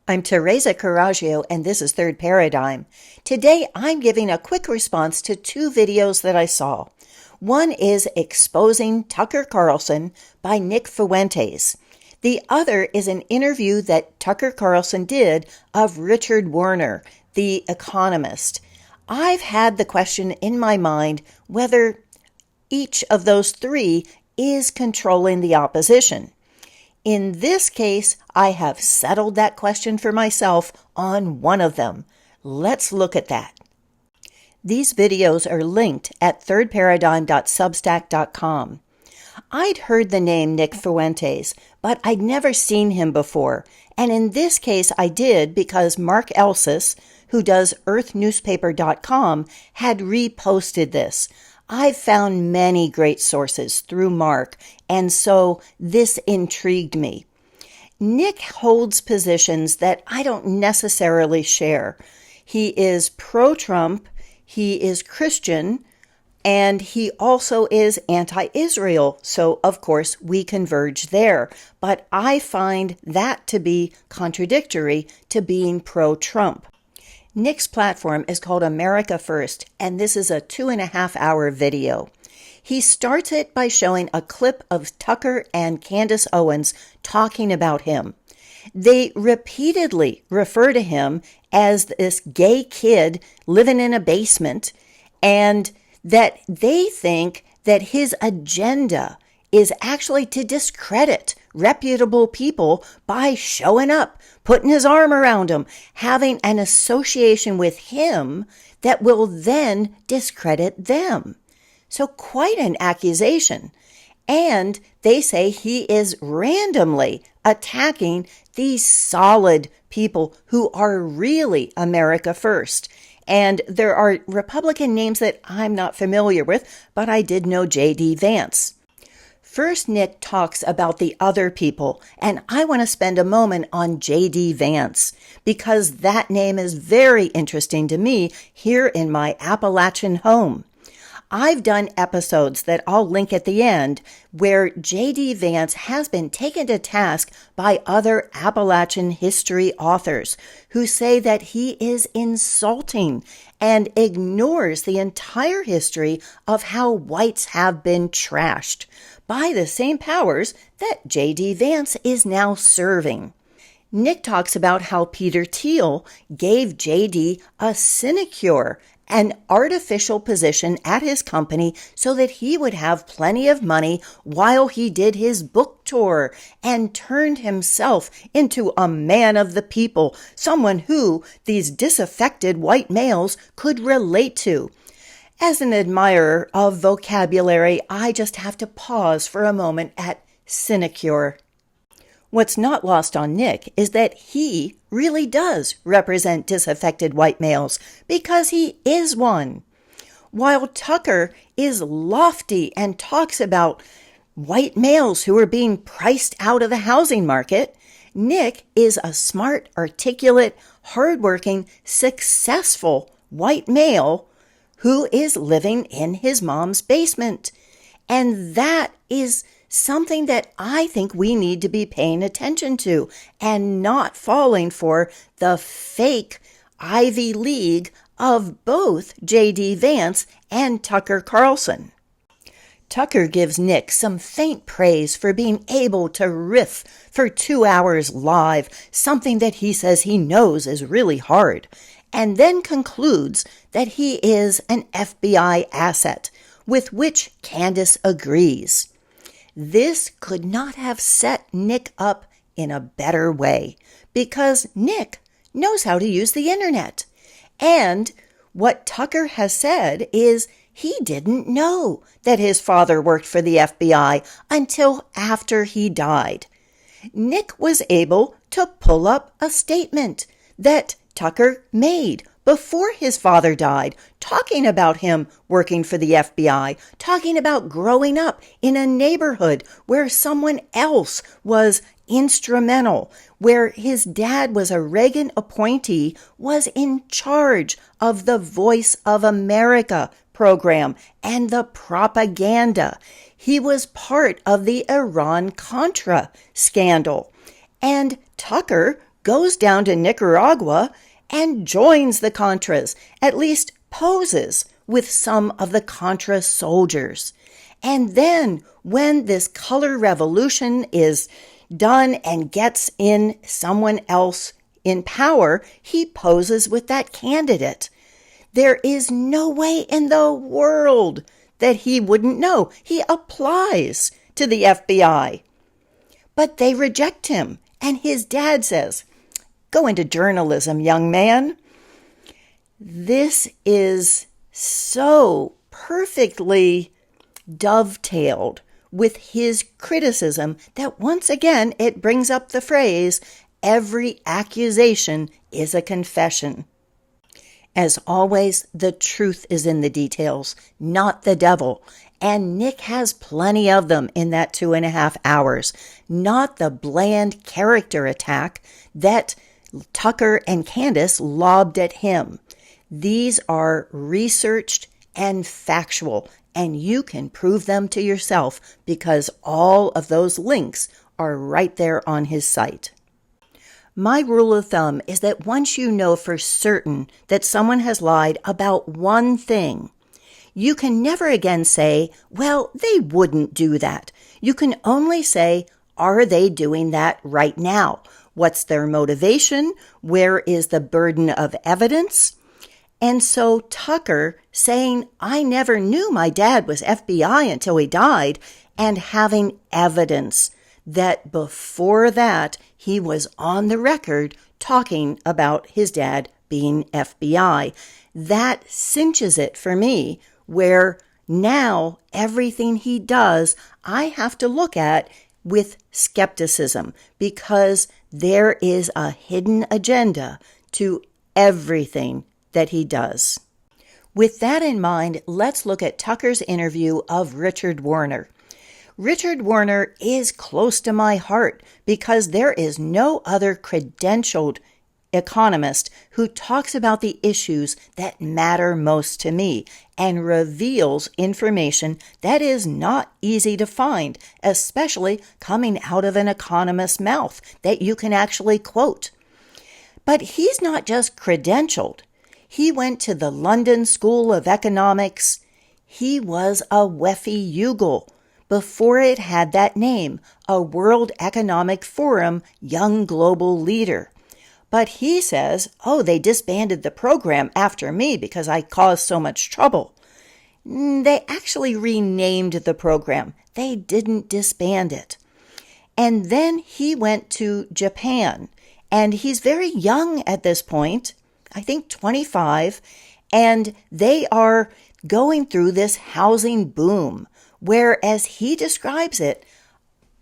I'm Teresa Carraggio, and this is Third Paradigm. Today, I'm giving a quick response to two videos that I saw. One is Exposing Tucker Carlson by Nick Fuentes. The other is an interview that Tucker Carlson did of Richard Werner, the economist. I've had the question in my mind whether each of those three is controlling the opposition. In this case, I have settled that question for myself on one of them. Let's look at that. These videos are linked at thirdparadigm.substack.com. I'd heard the name Nick Fuentes, but I'd never seen him before. And in this case, I did because Mark Elsis, who does earthnewspaper.com, had reposted this. I've found many great sources through Mark, and so this intrigued me. Nick holds positions that I don't necessarily share. He is pro-Trump, he is Christian, and he also is anti-Israel, so of course we converge there. But I find that to be contradictory to being pro-Trump. Nick's platform is called America First, and this is a 2.5-hour video. He starts it by showing a clip of Tucker and Candace Owens talking about him. They repeatedly refer to him as this gay kid living in a basement, and that they think that his agenda is actually to discredit reputable people by showing up, putting his arm around them, having an association with him that will then discredit them. So quite an accusation. And they say he is randomly attacking these solid people who are really America First. And there are Republican names that I'm not familiar with, but I did know JD Vance. First, Nick talks about the other people, and I want to spend a moment on JD Vance, because that name is very interesting to me here in my Appalachian home. I've done episodes that I'll link at the end where JD Vance has been taken to task by other Appalachian history authors who say that he is insulting and ignores the entire history of how whites have been trashed by the same powers that JD Vance is now serving. Nick talks about how Peter Thiel gave JD a sinecure, an artificial position at his company so that he would have plenty of money while he did his book tour, and turned himself into a man of the people, someone who these disaffected white males could relate to. As an admirer of vocabulary, I just have to pause for a moment at sinecure. What's not lost on Nick is that he really does represent disaffected white males because he is one. While Tucker is lofty and talks about white males who are being priced out of the housing market, Nick is a smart, articulate, hardworking, successful white male who is living in his mom's basement. And that is something that I think we need to be paying attention to and not falling for the fake Ivy League of both JD Vance and Tucker Carlson. Tucker gives Nick some faint praise for being able to riff for 2 hours live, something that he says he knows is really hard, and then concludes that he is an FBI asset, with which Candace agrees. This could not have set Nick up in a better way, because Nick knows how to use the internet. And what Tucker has said is he didn't know that his father worked for the FBI until after he died. Nick was able to pull up a statement that Tucker made before his father died, talking about him working for the FBI, talking about growing up in a neighborhood where someone else was instrumental, where his dad was a Reagan appointee, was in charge of the Voice of America program and the propaganda. He was part of the Iran-Contra scandal. And Tucker goes down to Nicaragua and joins the Contras, at least poses with some of the Contra soldiers. And then when this color revolution is done and gets in someone else in power, he poses with that candidate. There is no way in the world that he wouldn't know. He applies to the FBI. But they reject him, and his dad says, "Go into journalism, young man." This is so perfectly dovetailed with his criticism that once again it brings up the phrase, "Every accusation is a confession." As always, the truth is in the details, not the devil. And Nick has plenty of them in that 2.5 hours, not the bland character attack that Tucker and Candace lobbed at him. These are researched and factual, and you can prove them to yourself because all of those links are right there on his site. My rule of thumb is that once you know for certain that someone has lied about one thing, you can never again say, well, they wouldn't do that. You can only say, are they doing that right now? What's their motivation? Where is the burden of evidence? And so Tucker saying, I never knew my dad was FBI until he died, and having evidence that before that he was on the record talking about his dad being FBI. That cinches it for me, where now everything he does, I have to look at with skepticism because there is a hidden agenda to everything that he does. With that in mind, let's look at Tucker's interview of Richard Werner. Richard Werner is close to my heart because there is no other credentialed economist who talks about the issues that matter most to me and reveals information that is not easy to find, especially coming out of an economist's mouth that you can actually quote. But he's not just credentialed. He went to the London School of Economics. He was a WEF Werner before it had that name, a World Economic Forum young global leader. But he says, they disbanded the program after me because I caused so much trouble. They actually renamed the program. They didn't disband it. And then he went to Japan, and he's very young at this point, I think 25, and they are going through this housing boom, where, as he describes it,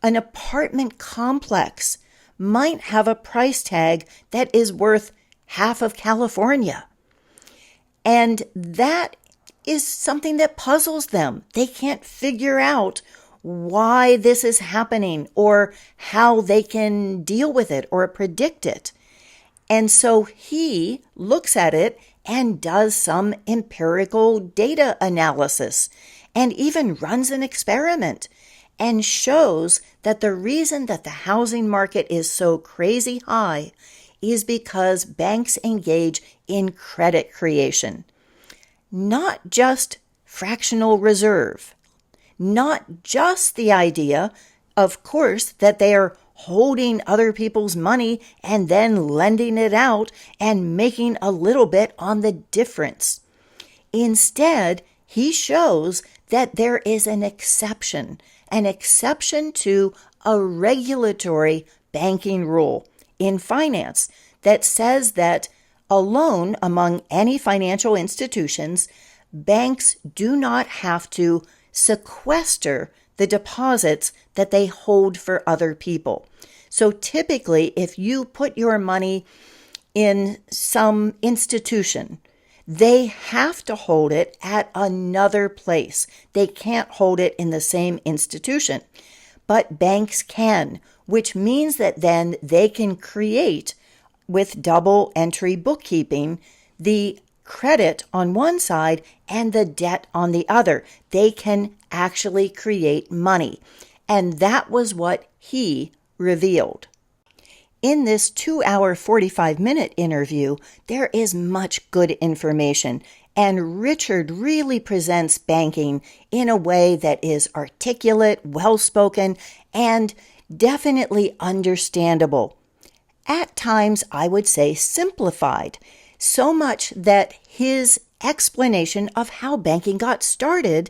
an apartment complex might have a price tag that is worth half of California. And that is something that puzzles them. They can't figure out why this is happening or how they can deal with it or predict it. And so he looks at it and does some empirical data analysis and even runs an experiment and shows that the reason that the housing market is so crazy high is because banks engage in credit creation. Not just fractional reserve, not just the idea, of course, that they are holding other people's money and then lending it out and making a little bit on the difference. Instead, he shows that there is an exception to a regulatory banking rule in finance that says that alone among any financial institutions, banks do not have to sequester the deposits that they hold for other people. So typically, if you put your money in some institution, they have to hold it at another place. They can't hold it in the same institution. But banks can, which means that then they can create, with double entry bookkeeping, the credit on one side and the debt on the other. They can actually create money. And that was what he revealed. in this 2-hour, 45-minute interview, there is much good information, and Richard really presents banking in a way that is articulate, well-spoken, and definitely understandable. At times, I would say simplified, so much that his explanation of how banking got started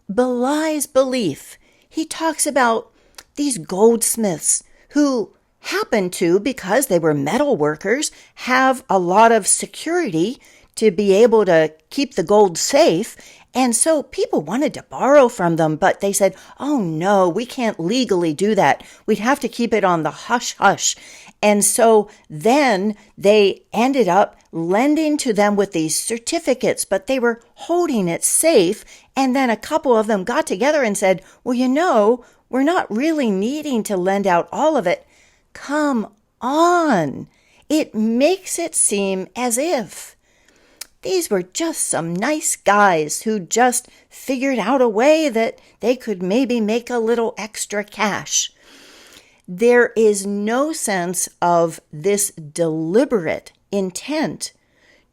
belies belief. He talks about these goldsmiths who happen to, because they were metal workers, have a lot of security to be able to keep the gold safe. And so people wanted to borrow from them, but they said, oh no, we can't legally do that. We'd have to keep it on the hush hush. And so then they ended up lending to them with these certificates, but they were holding it safe. And then a couple of them got together and said, well, we're not really needing to lend out all of it. Come on. It makes it seem as if these were just some nice guys who just figured out a way that they could maybe make a little extra cash. There is no sense of this deliberate intent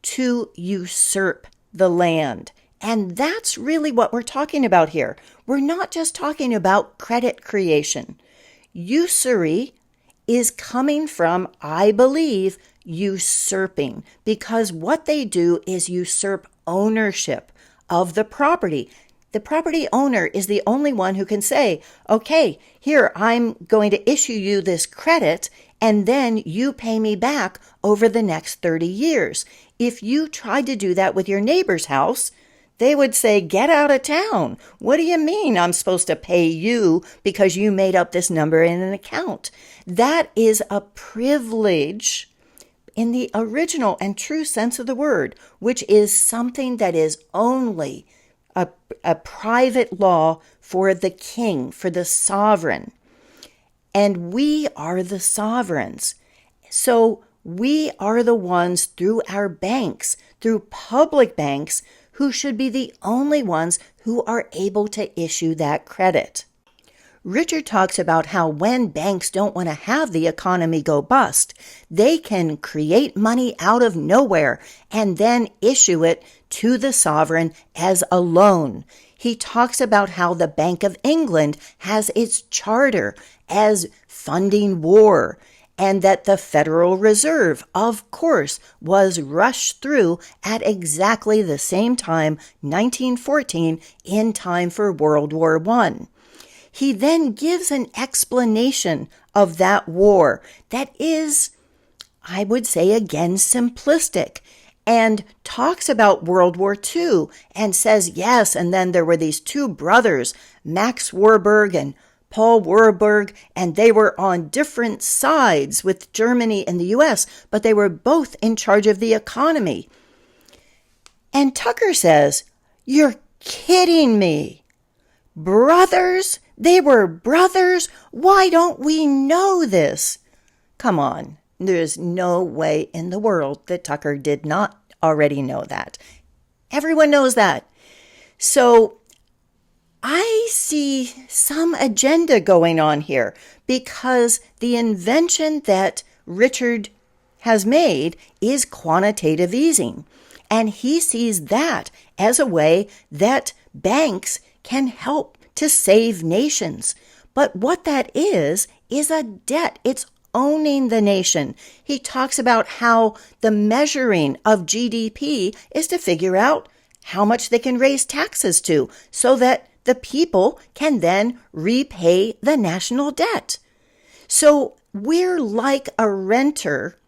to usurp the land. And that's really what we're talking about here. We're not just talking about credit creation. Usury is coming from, I believe, usurping, because what they do is usurp ownership of the property. The property owner is the only one who can say, okay, here, I'm going to issue you this credit, and then you pay me back over the next 30 years. If you tried to do that with your neighbor's house, they would say, get out of town. What do you mean I'm supposed to pay you because you made up this number in an account? That is a privilege in the original and true sense of the word, which is something that is only a private law for the king, for the sovereign. And we are the sovereigns. So we are the ones through our banks, through public banks, who should be the only ones who are able to issue that credit. Richard talks about how when banks don't want to have the economy go bust, they can create money out of nowhere and then issue it to the sovereign as a loan. He talks about how the Bank of England has its charter as funding war, and that the Federal Reserve, of course, was rushed through at exactly the same time, 1914, in time for World War I. He then gives an explanation of that war that is, I would say again, simplistic, and talks about World War II and says, yes, and then there were these two brothers, Max Warburg and Paul Warburg, and they were on different sides with Germany and the U.S., but they were both in charge of the economy. And Tucker says, you're kidding me. Brothers? They were brothers? Why don't we know this? Come on. There's no way in the world that Tucker did not already know that. Everyone knows that. So I see some agenda going on here, because the invention that Richard has made is quantitative easing. And he sees that as a way that banks can help to save nations. But what that is a debt. It's owning the nation. He talks about how the measuring of GDP is to figure out how much they can raise taxes to, so that the people can then repay the national debt. So we're like a renter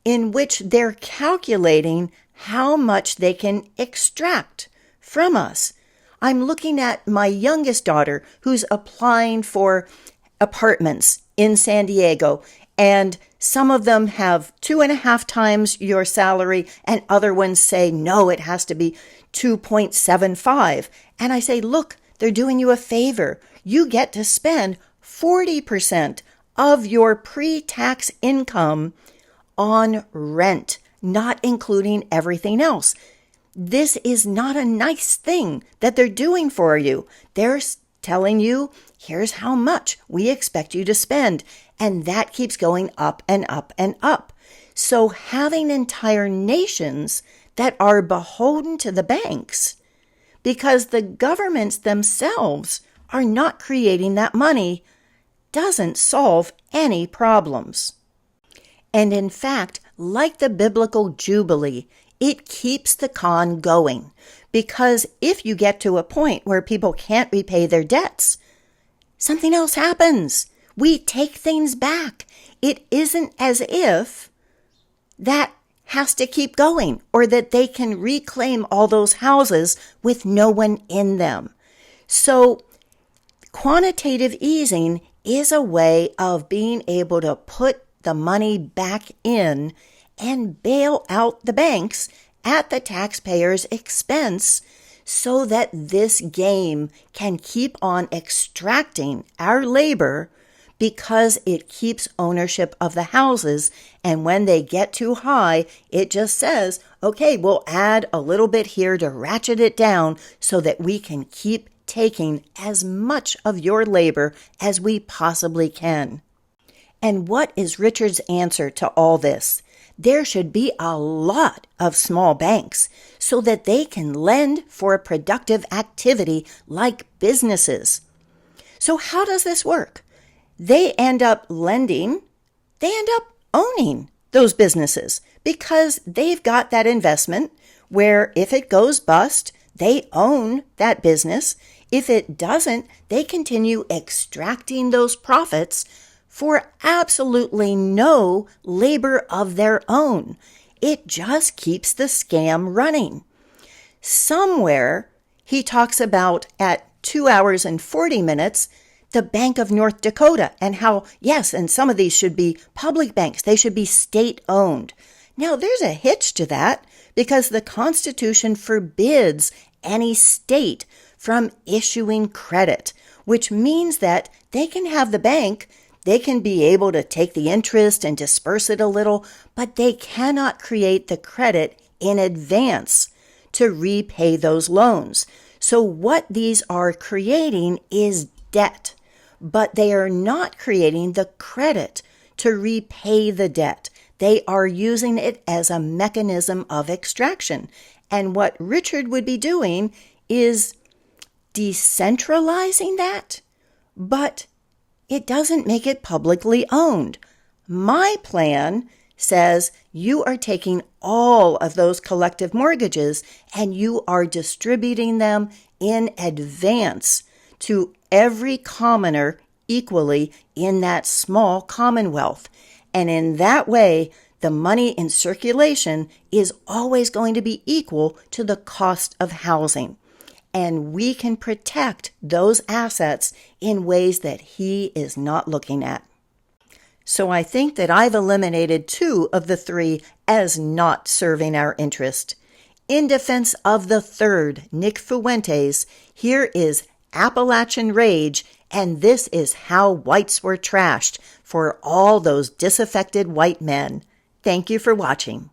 in which they're calculating how much they can extract from us. I'm looking at my youngest daughter who's applying for apartments in San Diego, and some of them have 2.5 times your salary, and other ones say, no, it has to be 2.75. And I say, look, they're doing you a favor. You get to spend 40% of your pre-tax income on rent, not including everything else. This is not a nice thing that they're doing for you. They're telling you, here's how much we expect you to spend. and that keeps going up and up and up. So having entire nations that are beholden to the banks because the governments themselves are not creating that money doesn't solve any problems. And in fact, like the biblical Jubilee, it keeps the con going. Because if you get to a point where people can't repay their debts, something else happens. We take things back. It isn't as if that has to keep going or that they can reclaim all those houses with no one in them. So quantitative easing is a way of being able to put the money back in and bail out the banks at the taxpayer's expense so that this game can keep on extracting our labor because it keeps ownership of the houses. And when they get too high, it just says, okay, we'll add a little bit here to ratchet it down so that we can keep taking as much of your labor as we possibly can. And what is Richard's answer to all this? There should be a lot of small banks so that they can lend for a productive activity like businesses. So how does this work? They end up lending, they end up owning those businesses because they've got that investment where if it goes bust, they own that business. If it doesn't, they continue extracting those profits for absolutely no labor of their own. It just keeps the scam running. Somewhere he talks about at 2 hours and 40 minutes, the Bank of North Dakota and how, yes, and some of these should be public banks. They should be state-owned. Now, there's a hitch to that because the Constitution forbids any state from issuing credit, which means that they can have the bank, they can be able to take the interest and disperse it a little, but they cannot create the credit in advance to repay those loans. So what these are creating is debt, but they are not creating the credit to repay the debt. They are using it as a mechanism of extraction. And what Richard would be doing is decentralizing that, but it doesn't make it publicly owned. My plan says you are taking all of those collective mortgages and you are distributing them in advance to every commoner equally in that small commonwealth. And in that way, the money in circulation is always going to be equal to the cost of housing. And we can protect those assets in ways that he is not looking at. So I think that I've eliminated 2 of the 3 as not serving our interest. In defense of the third, Nick Fuentes, here is Appalachian Rage, and this is how whites were trashed for all those disaffected white men. Thank you for watching.